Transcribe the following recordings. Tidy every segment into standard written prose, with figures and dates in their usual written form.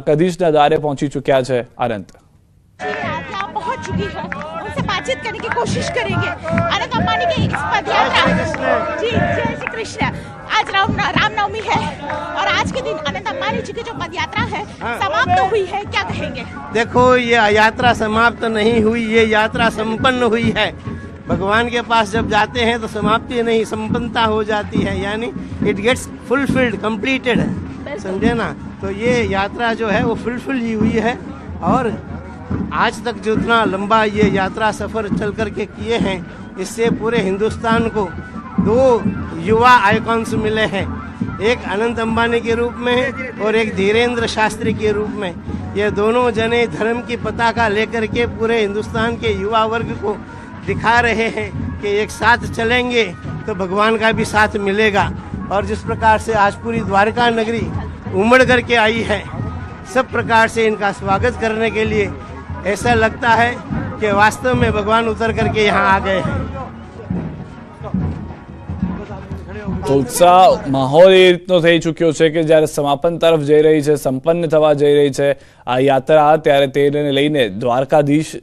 દ્વારકાધીશના દ્વારે પહોંચી ચૂક્યા છે અનંત। पहुंच चुकी है, उनसे बातचीत करने की कोशिश करेंगे। अनंत अंबानी की इस पदयात्रा, जी जय श्री कृष्ण। आज रामनवमी है और आज के दिन अनंत अंबानी जी की जो पदयात्रा है समाप्त हुई है, क्या कहेंगे? देखो, ये यात्रा समाप्त नहीं हुई, ये यात्रा संपन्न हुई है। भगवान के पास जब जाते हैं तो समाप्ति नहीं, संपन्नता हो जाती है, यानी इट गेट्स फुलफिल्ड, कंप्लीटेड, समझे ना। तो ये यात्रा जो है वो फुलफिल ही हुई है। और आज तक जितना लंबा ये यात्रा सफ़र चल करके किए हैं, इससे पूरे हिंदुस्तान को 2 युवा आइकॉन्स मिले हैं, एक अनंत अंबानी के रूप में और एक धीरेन्द्र शास्त्री के रूप में। ये दोनों जने धर्म की पताका लेकर के पूरे हिंदुस्तान के युवा वर्ग को दिखा रहे हैं कि एक साथ चलेंगे तो भगवान का भी साथ मिलेगा। और जिस प्रकार से आज पूरी द्वारका नगरी उमड़ करके आई है, सब प्रकार से इनका स्वागत करने के लिए ऐसा लगता है कि वास्तव में भगवान उतर करके यहाँ आ गए हैं। तो उत्साह माहौल ए रीतनो थई चूक्यो छे के ज्यारे समापन तरफ जई रही छे, संपन्न थवा जई रही छे आ यात्रा, त्यारे तेने लईने द्वारकाधीश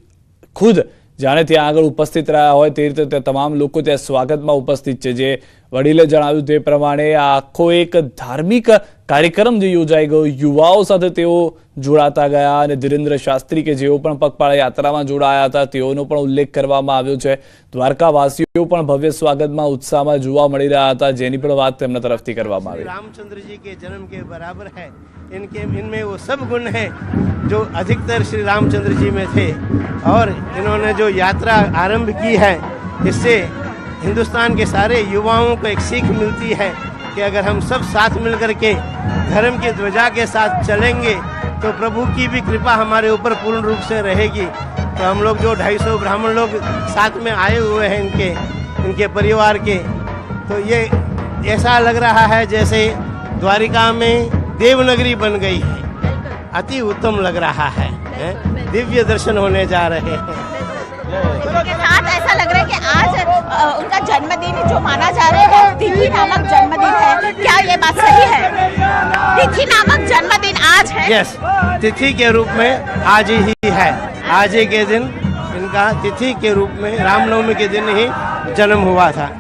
खुद जाने त्यां आगळ उपस्थित रह्या होय ते रीते तमाम लोको त्यां स्वागतमां उपस्थित छे। जे वडीले जणाव्युं ते प्रमाणे आ आखो एक धार्मिक कार्यक्रम जे योजाई गयो, युवाओं साथे तेओ जोड़ाता गया अने धीरेन्द्र शास्त्री के जेओ पण पगपाळा यात्रामां जोड़ाया हता तेओनो पण उल्लेख करवामां आव्यो छे। द्वारकावासीओ पण भव्य स्वागतमां उत्साहमां जोवा मळी रह्या हता, जेनी पण वात तेमना तरफथी करवामां आवी। रामचंद्र जी के जन्म के बराबर है, इनमें वो सब गुण हैं जो अधिकतर श्री रामचंद्र जी में थे। और इन्होंने जो यात्रा आरंभ की है, इससे हिंदुस्तान के सारे युवाओं को एक सीख मिलती है कि अगर हम सब साथ मिलकर के धर्म की ध्वजा के साथ चलेंगे तो प्रभु की भी कृपा हमारे ऊपर पूर्ण रूप से रहेगी। तो हम लोग जो 250 ब्राह्मण लोग साथ में आए हुए हैं इनके परिवार के, तो ये ऐसा लग रहा है जैसे द्वारिका में देवनगरी बन गई है। अति उत्तम लग रहा है, दिव्य दर्शन होने जा रहे हैं। के साथ ऐसा लग रहा है कि आज उनका जन्मदिन जो माना जा रहा है तिथि नामक जन्मदिन है, क्या ये बात सही है? तिथि नामक जन्मदिन आज है? यस, तिथि के रूप में आज ही है। आज ही के दिन इनका तिथि के रूप में रामनवमी के दिन ही जन्म हुआ था।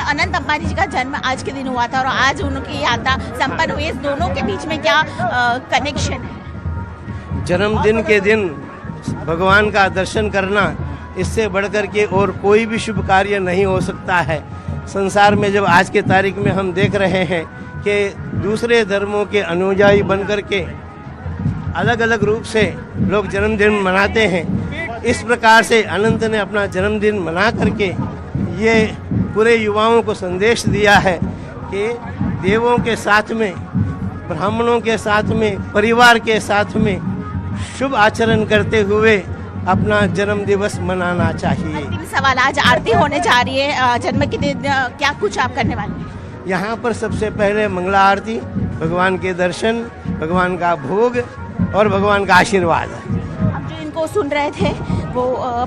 अनंत अंबानी जी का जन्म आज के दिन हुआ था और आज उनकी यात्रा संपन्न हुई। इस दोनों के बीच में क्या कनेक्शन है? जन्मदिन के दिन भगवान का दर्शन करना, इससे बढ़कर के और कोई भी शुभ कार्य नहीं हो सकता है संसार में। जब आज के तारीख में हम देख रहे हैं कि दूसरे धर्मों के अनुयायी बनकर के अलग अलग रूप से लोग जन्मदिन मनाते हैं, इस प्रकार से अनंत ने अपना जन्मदिन मना करके ये पूरे युवाओं को संदेश दिया है कि देवों के साथ में, ब्राह्मणों के साथ में, परिवार के साथ में शुभ आचरण करते हुए अपना जन्म दिवस मनाना चाहिए। अंतिम सवाल, आज आरती होने जा रही है जन्म के दिन, क्या कुछ आप करने वाले हैं? यहाँ पर सबसे पहले मंगला आरती, भगवान के दर्शन, भगवान का भोग और भगवान का आशीर्वाद। अब जो इनको सुन रहे थे वो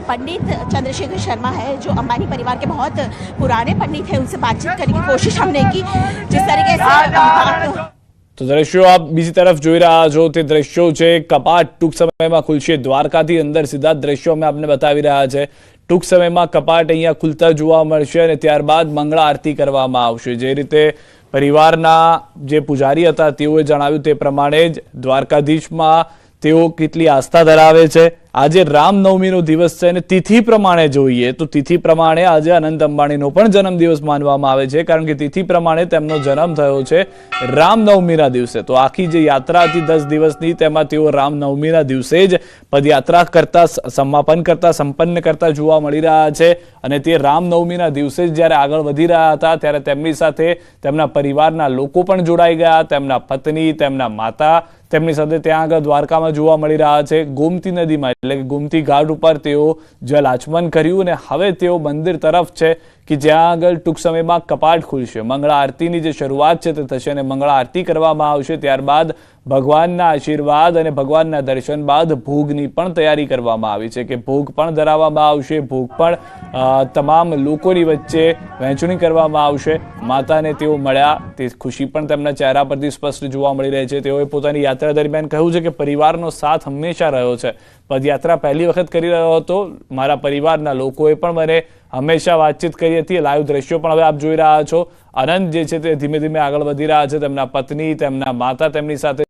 पंडित चंद्रशेखर शर्मा है, जो अंबानी परिवार के बहुत पुराने पंडित हैं। उनसे बातचीत करने की कोशिश हमने की। जिस तरीके से तो दृश्यों आप बीजी तरफ જોઈ રહ્યા છો તે દ્રશ્યો છે કપાટ ટૂંક સમયમાં ખુલશે। દ્વારકાથી અંદર સીધા દ્રશ્યો અમે આપને બતાવી રહ્યા છે। ટૂંક સમયમાં કપાટ અહીંયા ખુલતા જોવા મળશે અને ત્યારબાદ મંગળા આરતી કરવામાં આવશે। જે રીતે પરિવારના જે પૂજારી હતા તેઓએ જણાવ્યું તે પ્રમાણે જ દ્વારકાધીશમાં તેઓ કેટલી આસ્થા ધરાવે છે। આજે રામનવમીનો દિવસ છે અને તિથિ પ્રમાણે જોઈએ તો તિથિ પ્રમાણે આજે અનંત અંબાણીનો પણ જન્મદિવસ માનવામાં આવે છે, કારણ કે તિથિ પ્રમાણે તેમનો જન્મ થયો છે રામનવમીના દિવસે। તો આખી જે યાત્રા હતી 10 દિવસની, તેમાં તેઓ રામનવમીના દિવસે જ પદયાત્રા કરતા, સમાપન કરતા, સંપન્ન કરતા જોવા મળી રહ્યા છે। અને તે રામનવમીના દિવસે જ જ્યારે આગળ વધી રહ્યા હતા ત્યારે તેમની સાથે તેમના પરિવારના લોકો પણ જોડાઈ ગયા। તેમના પત્ની, તેમના માતા તેમની સાથે ત્યાં આગળ દ્વારકામાં જોવા મળી રહ્યા છે। ગોમતી નદીમાં એટલે કે ગોમતી ઘાટ ઉપર તેઓ જલ આચમન કર્યું અને હવે તેઓ મંદિર તરફ છે કે જ્યાં આગળ ટૂંક સમયમાં કપાટ ખુલશે, મંગળા આરતીની જે શરૂઆત છે તે થશે અને મંગળા આરતી કરવામાં આવશે. ત્યારબાદ ભગવાનના આશીર્વાદ અને ભગવાનના દર્શન બાદ ભોગની પણ તૈયારી કરવામાં આવી છે કે ભોગ પણ ધરાવવામાં આવશે, ભોગ પણ તમામ લોકોની વચ્ચે વહેંચણી કરવામાં આવશે. માતાને તેઓ મળ્યા તે ખુશી પણ તેમના ચહેરા પરથી સ્પષ્ટ જોવા મળી રહી છે. તેઓએ પોતાની યાત્રા દરમિયાન કહ્યું છે કે પરિવારનો સાથ હંમેશા રહ્યો છે. પદયાત્રા પહેલી વખત કરી રહ્યો હતો. મારા પરિવારના લોકોએ પણ મને હંમેશા વાતચીત કરી હતી. લાઈવ દ્રશ્યો પણ હવે આપ જોઈ રહ્યા છો. આનંદ જે છે તે ધીમે ધીમે આગળ વધી રહ્યા છે. તેમના પત્ની, તેમના માતા તેમની સાથે